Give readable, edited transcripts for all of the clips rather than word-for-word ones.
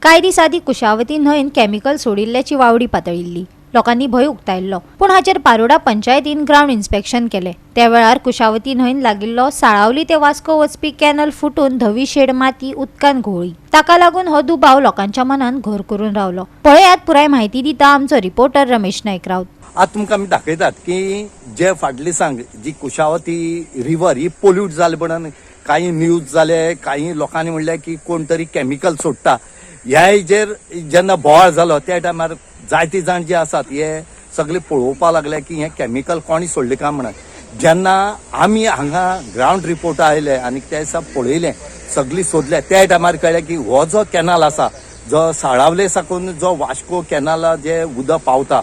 कांय दिस आदी कुशावती न्हंयेन कॅमिकल सोडिल्ल्याची वावडी पातळिल्ली। लोकांनी भंय उक्तायल्लो, पण हाचेर पारोडा पंचायतीन ग्राउंड इन्स्पेक्शन केले। त्या वेळार कुशावती न्हंयेन लागिल्लो साळावली ते वास्को वचपी कॅनल फुटून धवी शेड माती उदकान घोळ्ळी। ताका लागून हो दुबाव लोकांच्या मनात घर करून रावलो। पळयात पुराय माहिती दिता आमचो रिपोर्टर रमेश नायक राउत। आज तुमकां आमी दाखयतात की जे फाटली सांग जी कुशावती रिवर ही पोल्यूट जाले म्हणून काही न्यूज जाले, काही लोकांनी म्हणले की कोण तरी कॅमिकल सोडटा। ह्या हेजेर जेन्ना बोवाळ जालो त्या टायमार जायती जाण जे आसात हे सगळे पळोवपाक लागले की हे कॅमिकल कोणी सोडले काय म्हणून। जेन्ना आमी हांगा ग्राउंड रिपोर्ट आयले आनी त्या दिसा पळयले, सगळी सोदले, त्या टायमार कळ्ळें की हो जो कॅनल आसा जो साळावले साकून जो वास्को कॅनला जे उदक पावता,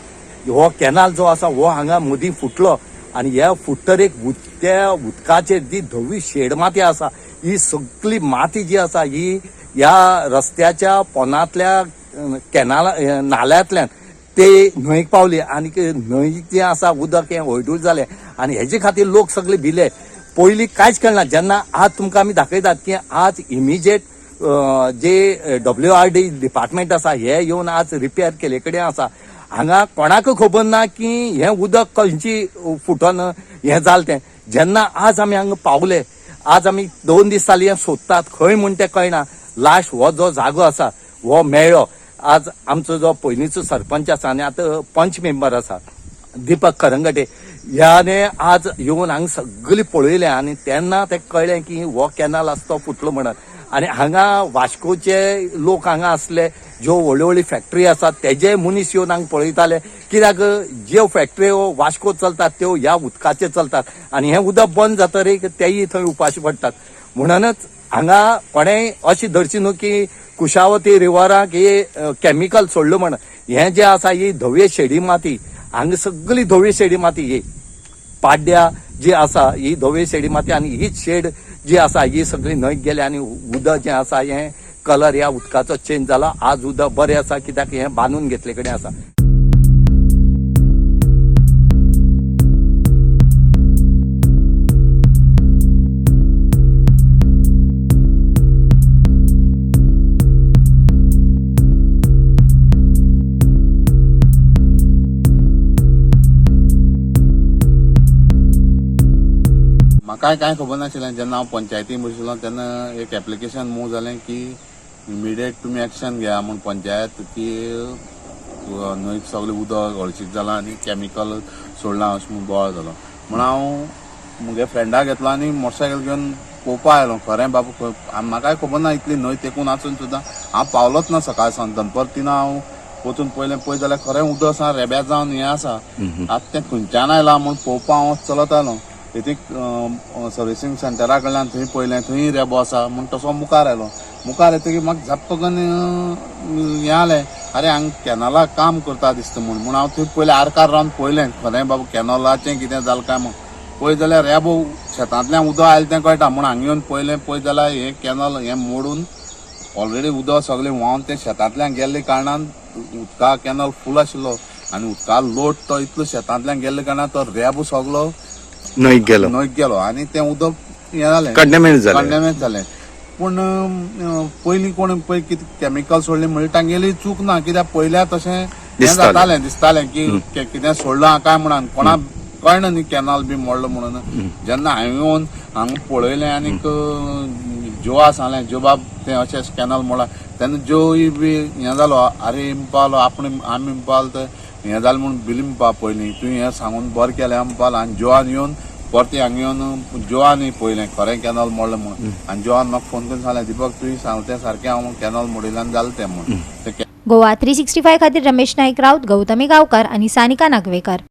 हो कॅनल जो आसा हो हांगा मदीं फुटलो आनी ह्या फुट्टरेक त्या उदकाचेर जी धवी शेड माती आसा ही सगळी माती जी आसा ही ह्या रस्त्याच्या पोनांतल्या कॅनल नाल्यांतल्यान ते न्हंयक पावली आनी न्हंय जे आसा उदक हें हळडूळ जालें आनी हेजे खातीर लोक सगळे भिले। पयलीं कांयच कळना, जेन्ना आज तुमकां आमी दाखयतात की आज इमिजिएट जे WRD डिपार्टमेंट आसा हे येवन आज रिपेर केले कडेन आसा। हांगा कोणाक खबर ना की हें उदक खंयची फुटोन हें जालें तें। जेन्ना आज आमी हांगा पावले, आज आमी 2 दीस जालीं हें सोदतात, खंय म्हूण तें कळना। लास्ट हो जो जागो आसा हो मेळ्ळो। आज आमचो जो पयलींचो सरपंच आसा आनी आतां पंच मेंबर आसा दीपक करंगटे, ह्याने आज येवन हांगा सगळी पळयलें आनी तेन्ना तें कळ्ळें की हो कॅनल आसा तो फुटलो म्हणून। आनी हांगा वास्कोचे लोक हांगा आसले, ज्यो व्हडल्यो व्हडल्यो फॅक्टरी आसात तेजे मनीस येवन हांगा पळयताले, कित्याक ज्यो फॅक्टऱ्यो वास्को चलतात त्यो ह्या उदकाचेर चलतात आनी हें उदक बंद जातरीक तेय थंय उपाशी पडटात। म्हणूनच हांगा कोणेंय अशी धरची न्हू की कुशावती रिवराक हे कॅमिकल सोडलो म्हण। हें जे आसा ही धवे शेडी माती, हांगा सगळी धवी शेडी माती, ही पाड्ड्या जी आसा ही धवी शेडी माती आनी ही शेड जी आसा ही सगळी न्हंयक गेली आनी उदक जें आसा हें कलर ह्या उदकाचो चेंज जाला। आज उदक बरें आसा कित्याक हें बांदून घेतले कडेन आसा। म्हाका कांय खबर नाशिल्लें। जेन्ना हांव पंचायतीन बशिल्लो तेन्ना एक एप्लिकेशन मूव जालें की इमिडिएट तुमी एक्शन घेया म्हूण पंचायत की न्हंयक सगळें उदक हळशीक जालां आनी कॅमिकल सोडलां अशें म्हूण बोवाळ जालो। म्हूण हांव म्हगे फ्रेंडाक घेतलो आनी मोटरसायकल घेवन पळोवपा आयलो। खरें बाबा म्हाकाय खबर ना इतली न्हंय तेकून आसून सुद्दां हांव पावलोच ना सकाळ सावन। दनपार 3 हांव वचून पळय जाल्यार खरें उदक आसा, रेब्यात जावन हें आसा। आतां तें खंयच्यान आयलां म्हूण पळोवपा हांव चलत आयलो। एक सर्विसींग सेंटरा कडल्यान थंय पळयलें, थंय रेबो आसा म्हूण तसो मुखार आयलो। मुखार येतकीर म्हाका झप्प करून हें जालें, अरे हांगा कॅनलाक काम करता दिसता म्हूण हांव थंय पयलें आरकार रावन पळयलें खरें बाबा कॅनलाचें कितें जालें काय म्हूण। पळय जाल्यार रेबो शेतांतल्यान उदक आयलें तें कळटा म्हूण हांगा येवन पळयलें। पळय जाल्यार हें कॅनल हें मोडून ऑलरेडी उदक सगळें व्हांवन तें शेतांतल्यान गेल्ले कारणान उदका कॅनल फूल आशिल्लो आनी उदका लोट तो इतलो शेतांतल्यान गेल्ले कारणान तो रेबो सगळो न्हंयक गेलो आनी तें उदक हें जालें, कंडेमेंट जालें। पूण पयलीं कोण पळय कितें कॅमिकल सोडलें म्हणल्यार तांगेली चूक ना, कित्याक पयल्या तशें हें जातालें दिसतालें की कितें सोडलां काय म्हणून। कोणाक कळना न्ही कॅनल बी मोडलो म्हणून। जेन्ना हांवें येवन हांगा पळयलें आनीक जोआ सांगलें, जो बाब तें अशें कॅनल मोडला, तेन्ना जोय बी हें जालो, आरे म्हणपालो आमी म्हणपाल हें जालें म्हूण बिलीव म्हणपा पयलीं तुवें हें सांगून बरें केलें म्हणपाल। आनी जोआन येवन परती हांगा येवन जोआनय पळयलें खरें कॅनल मोडलें म्हणून। आनी जोआन म्हाका फोन करून सांगलें, दीपक तुवें सांगलें तें सारकें, हांव कॅनल मोडिल्ल्यान जालें तें म्हणून। गोवा 365 खातीर रमेश नायक राउत, गौतमी गांवकार आनी सानिका नागवेकर।